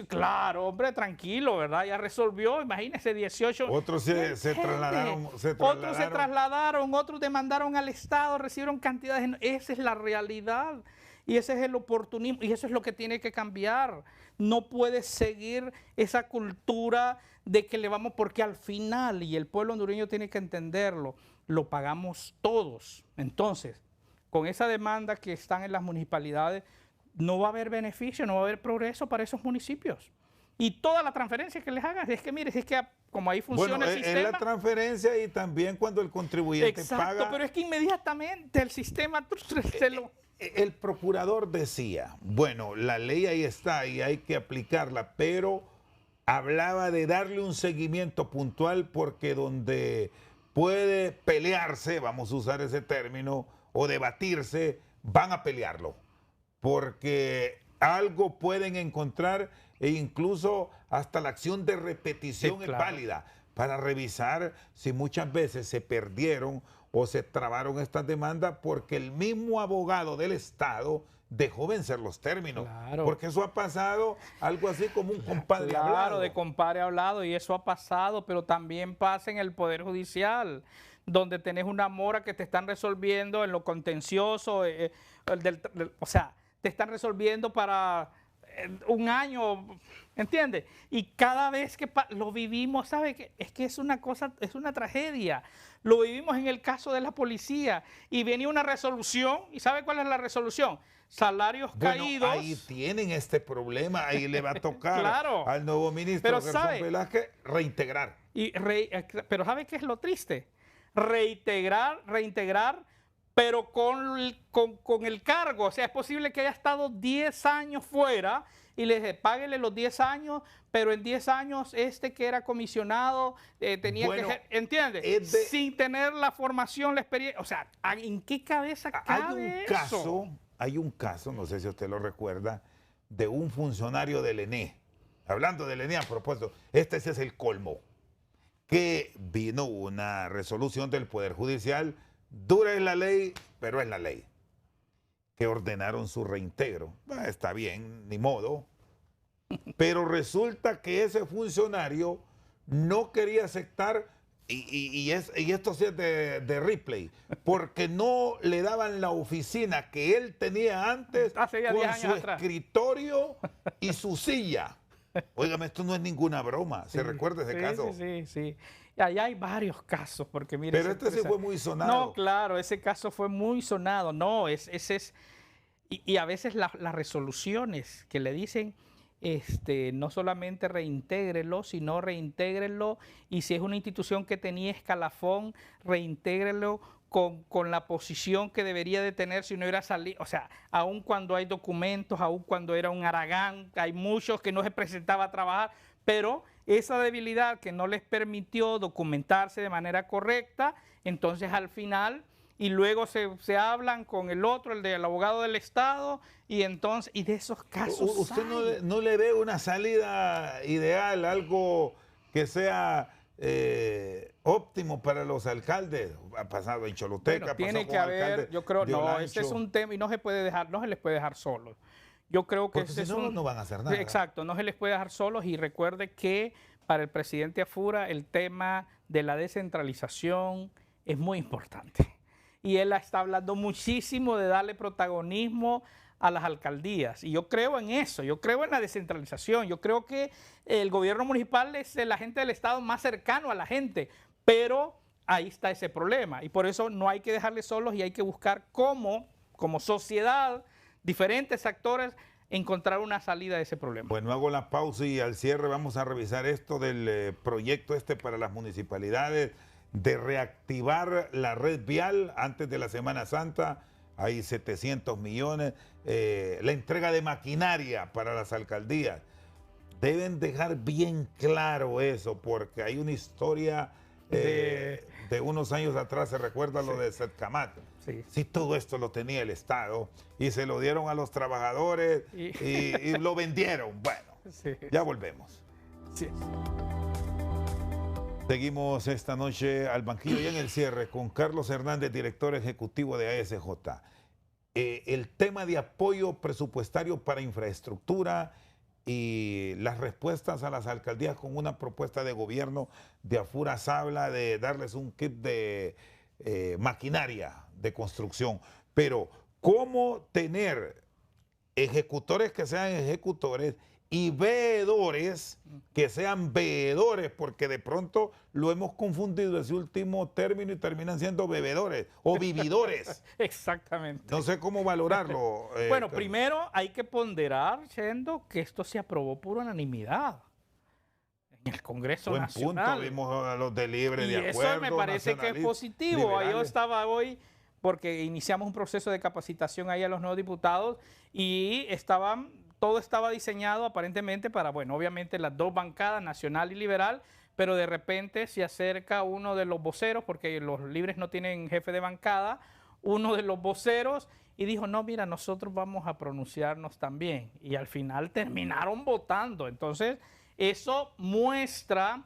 Claro, hombre, tranquilo, ¿verdad? Ya resolvió, imagínese, 18. Otros se trasladaron. Otros se trasladaron, otros demandaron al Estado, recibieron cantidades. Esa es la realidad. Y ese es el oportunismo, y eso es lo que tiene que cambiar. No puede seguir esa cultura de que le vamos, porque al final, y el pueblo hondureño tiene que entenderlo, lo pagamos todos. Entonces, con esa demanda que están en las municipalidades, no va a haber beneficio, no va a haber progreso para esos municipios. Y toda la transferencia que les hagan, es que mire, es que como ahí funciona el sistema. Es la transferencia y también cuando el contribuyente paga. Exacto, pero es que inmediatamente el sistema se lo... El procurador decía, bueno, la ley ahí está y hay que aplicarla, pero hablaba de darle un seguimiento puntual porque donde puede pelearse, vamos a usar ese término, o debatirse, van a pelearlo, porque algo pueden encontrar e incluso hasta la acción de repetición es válida para revisar si muchas veces se perdieron o se trabaron estas demandas porque el mismo abogado del Estado dejó vencer los términos. Claro. Porque eso ha pasado algo así como un compadre hablado. Claro, de compadre hablado, y eso ha pasado, pero también pasa en el Poder Judicial, donde tenés una mora que te están resolviendo en lo contencioso, o sea, te están resolviendo para un año, ¿entiendes? Y cada vez que lo vivimos, ¿sabe? Es que es una cosa, es una tragedia. Lo vivimos en el caso de la policía y venía una resolución, ¿y sabe cuál es la resolución? Salarios caídos. Ahí tienen este problema, ahí le va a tocar claro, al nuevo ministro Gerson Velázquez reintegrar. Pero ¿sabe qué es lo triste? Reintegrar, pero con el cargo. O sea, es posible que haya estado 10 años fuera y le dije, páguele los 10 años, pero en 10 años que era comisionado tenía que... ¿Entiendes? Sin tener la formación, la experiencia. O sea, ¿en qué cabeza cabe eso? Hay un caso, no sé si usted lo recuerda, de un funcionario del ENE. Hablando del ENE a propósito, ese es el colmo. Que vino una resolución del Poder Judicial, dura es la ley, pero es la ley, que ordenaron su reintegro. Está bien, ni modo. Pero resulta que ese funcionario no quería aceptar, y esto sí es de replay, porque no le daban la oficina que él tenía antes con su escritorio y su silla. Óigame, esto no es ninguna broma. ¿Se recuerda ese caso? Sí. Y allá hay varios casos, porque mire. Pero este sí fue muy sonado. No, claro, ese caso fue muy sonado. No, ese es. Y a veces las resoluciones que le dicen, no solamente reintégrelo, sino reintégrelo, y si es una institución que tenía escalafón, reintégrelo con la posición que debería de tener si no hubiera salido. O sea, aun cuando hay documentos, aun cuando era un haragán, hay muchos que no se presentaba a trabajar, pero esa debilidad que no les permitió documentarse de manera correcta, entonces al final, y luego se hablan con el otro, el del abogado del Estado, y entonces, y de esos casos. ¿Usted no le ve una salida ideal, algo que sea óptimo para los alcaldes? Ha pasado en Choluteca, bueno, tiene que haber, yo creo, no, ese es un tema y no se les puede dejar solos. Yo creo que si no, no van a hacer nada. Exacto, no se les puede dejar solos, y recuerde que para el presidente Afura el tema de la descentralización es muy importante. y él está hablando muchísimo de darle protagonismo a las alcaldías. Y yo creo en eso, yo creo en la descentralización, yo creo que el gobierno municipal es el agente del Estado más cercano a la gente, pero ahí está ese problema y por eso no hay que dejarles solos y hay que buscar cómo, como sociedad, diferentes actores, encontrar una salida de ese problema. Bueno, hago la pausa y al cierre vamos a revisar esto del proyecto para las municipalidades de reactivar la red vial antes de la Semana Santa. Hay 700 millones. La entrega de maquinaria para las alcaldías. Deben dejar bien claro eso, porque hay una historia de unos años atrás, se recuerda lo de Setcamat. Sí, todo esto lo tenía el Estado y se lo dieron a los trabajadores y lo vendieron. Bueno, ya volvemos. Sí. Seguimos esta noche al banquillo y en el cierre con Carlos Hernández, director ejecutivo de ASJ. El tema de apoyo presupuestario para infraestructura y las respuestas a las alcaldías con una propuesta de gobierno de Afuras habla de darles un kit de maquinaria de construcción. Pero ¿cómo tener ejecutores que sean ejecutores y veedores que sean veedores? Porque de pronto lo hemos confundido ese último término y terminan siendo bebedores o vividores. Exactamente. No sé cómo valorarlo. Bueno, primero hay que ponderar, Chendo, que esto se aprobó por unanimidad en el Congreso Nacional. Punto, vimos a los de libre de acuerdo. Y eso me parece que es positivo. Liberales. Yo estaba hoy, porque iniciamos un proceso de capacitación ahí a los nuevos diputados y todo estaba diseñado aparentemente para, bueno, obviamente las dos bancadas, nacional y liberal, pero de repente se acerca uno de los voceros, porque los libres no tienen jefe de bancada, uno de los voceros, y dijo, no, mira, nosotros vamos a pronunciarnos también. Y al final terminaron votando. Entonces, eso muestra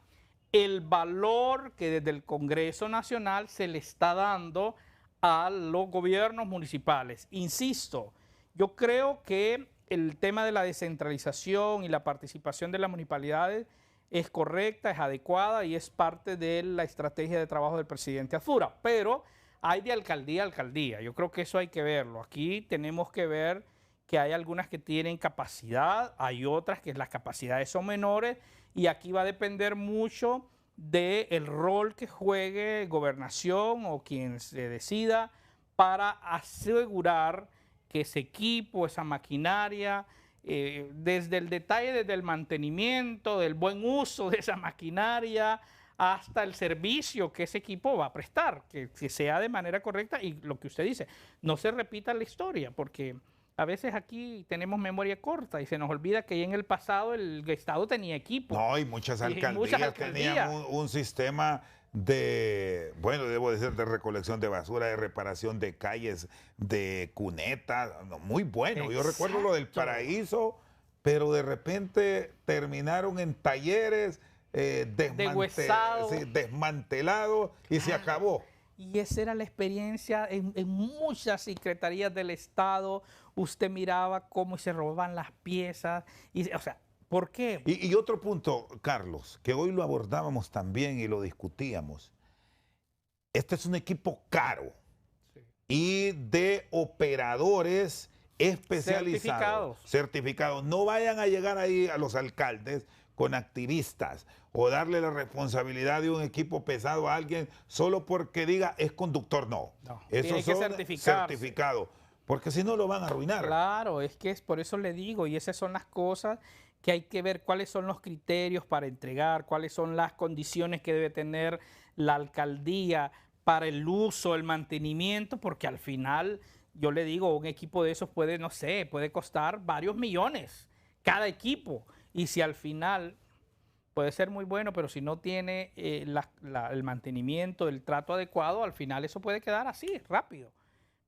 el valor que desde el Congreso Nacional se le está dando a los gobiernos municipales. Insisto, yo creo que el tema de la descentralización y la participación de las municipalidades es correcta, es adecuada y es parte de la estrategia de trabajo del presidente Azura, pero hay de alcaldía a alcaldía. Yo creo que eso hay que verlo. Aquí tenemos que ver que hay algunas que tienen capacidad, hay otras que las capacidades son menores y aquí va a depender mucho del rol que juegue gobernación o quien se decida para asegurar que ese equipo, esa maquinaria, desde el detalle, desde el mantenimiento, del buen uso de esa maquinaria, hasta el servicio que ese equipo va a prestar, que sea de manera correcta y lo que usted dice, no se repita la historia, porque a veces aquí tenemos memoria corta y se nos olvida que en el pasado el Estado tenía equipo. No, y muchas alcaldías tenían un sistema de, bueno, debo decir, de recolección de basura, de reparación de calles, de cunetas, muy bueno. Exacto. Yo recuerdo lo del Paraíso, pero de repente terminaron en talleres desmantelados y se acabó. Y esa era la experiencia en muchas secretarías del Estado. Usted miraba cómo se robaban las piezas. O sea, ¿por qué? Y otro punto, Carlos, que hoy lo abordábamos también y lo discutíamos. Este es un equipo caro y de operadores especializados. Certificados. No vayan a llegar ahí a los alcaldes con activistas o darle la responsabilidad de un equipo pesado a alguien solo porque diga es conductor. No, esos son certificados, porque si no lo van a arruinar. Claro, es que es por eso le digo, y esas son las cosas que hay que ver, cuáles son los criterios para entregar, cuáles son las condiciones que debe tener la alcaldía para el uso, el mantenimiento, porque al final, yo le digo, un equipo de esos puede, no sé, puede costar varios millones cada equipo. Y si al final puede ser muy bueno, pero si no tiene el mantenimiento, el trato adecuado, al final eso puede quedar así, rápido.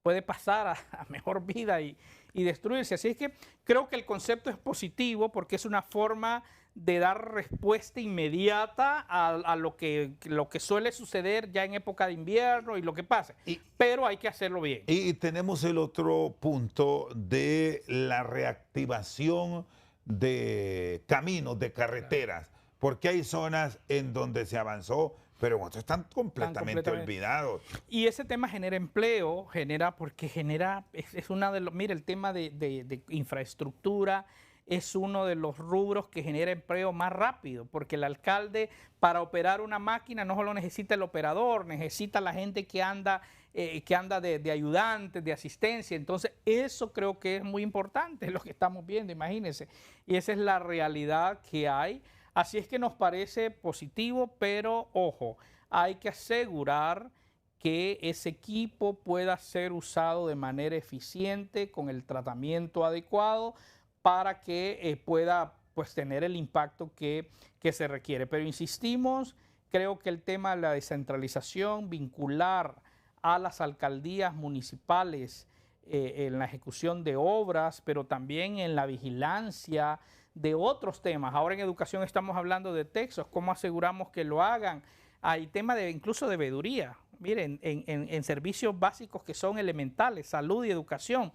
Puede pasar a mejor vida y destruirse. Así es que creo que el concepto es positivo porque es una forma de dar respuesta inmediata a lo que suele suceder ya en época de invierno y lo que pase. Pero hay que hacerlo bien. Y tenemos el otro punto de la reactivación de caminos, de carreteras, porque hay zonas en donde se avanzó, pero otros están completamente olvidados. Y ese tema genera empleo, es una de los, mire, el tema de infraestructura es uno de los rubros que genera empleo más rápido, porque el alcalde para operar una máquina no solo necesita el operador, necesita la gente que anda de ayudantes, de asistencia. Entonces eso creo que es muy importante, lo que estamos viendo, imagínense. Y esa es la realidad que hay. Así es que nos parece positivo, pero ojo, hay que asegurar que ese equipo pueda ser usado de manera eficiente, con el tratamiento adecuado, para que pueda pues, tener el impacto que se requiere. Pero insistimos, creo que el tema de la descentralización, vincular a las alcaldías municipales en la ejecución de obras, pero también en la vigilancia de otros temas. Ahora en educación estamos hablando de textos, cómo aseguramos que lo hagan. Hay tema incluso de veeduría, miren, en servicios básicos que son elementales, salud y educación.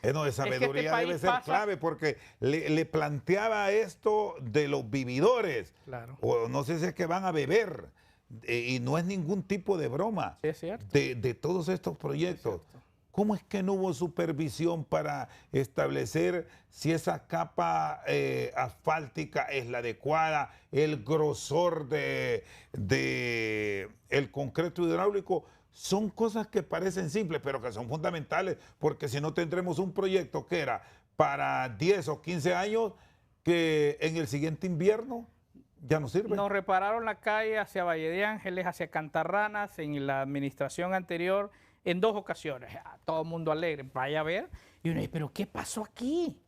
Esa sabiduría debe ser clave, porque le planteaba esto de los vividores. Claro. O no sé si es que van a beber. Y no es ningún tipo de broma. Sí, es cierto. De todos estos proyectos. ¿Cómo es que no hubo supervisión para establecer si esa capa asfáltica es la adecuada, el grosor de el concreto hidráulico? Son cosas que parecen simples, pero que son fundamentales, porque si no tendremos un proyecto que era para 10 o 15 años, que en el siguiente invierno ya no sirve. Nos repararon la calle hacia Valle de Ángeles, hacia Cantarranas, en la administración anterior, en 2 ocasiones. Todo el mundo alegre, vaya a ver. Y uno dice, ¿pero qué pasó aquí?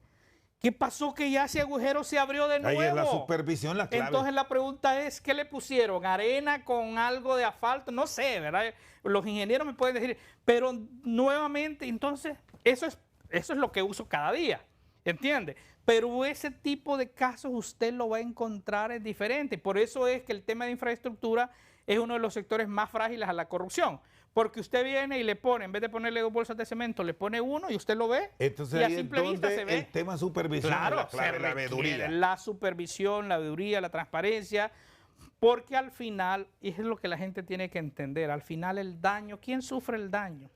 ¿Qué pasó que ya ese agujero se abrió de nuevo? Ahí es la supervisión, la clave. Entonces la pregunta es, ¿qué le pusieron? ¿Arena con algo de asfalto? No sé, ¿verdad? Los ingenieros me pueden decir, pero nuevamente, entonces, eso es lo que uso cada día, ¿entiende? Pero ese tipo de casos usted lo va a encontrar es diferente. Por eso es que el tema de infraestructura es uno de los sectores más frágiles a la corrupción. Porque usted viene y le pone, en vez de ponerle 2 bolsas de cemento, le pone 1 y usted lo ve. Entonces y ahí a simple vista se ve. El tema de supervisión, claro, la clave, la veeduría. La supervisión, la veeduría, la transparencia. Porque al final, y es lo que la gente tiene que entender, al final el daño, ¿quién sufre el daño?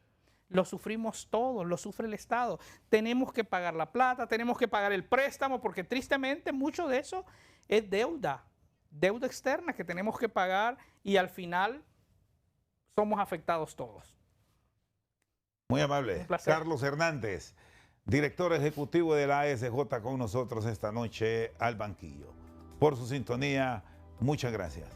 Lo sufrimos todos, lo sufre el Estado. Tenemos que pagar la plata, tenemos que pagar el préstamo, porque tristemente mucho de eso es deuda externa que tenemos que pagar y al final somos afectados todos. Muy amable. Carlos Hernández, director ejecutivo de la ASJ, con nosotros esta noche al banquillo. Por su sintonía, muchas gracias.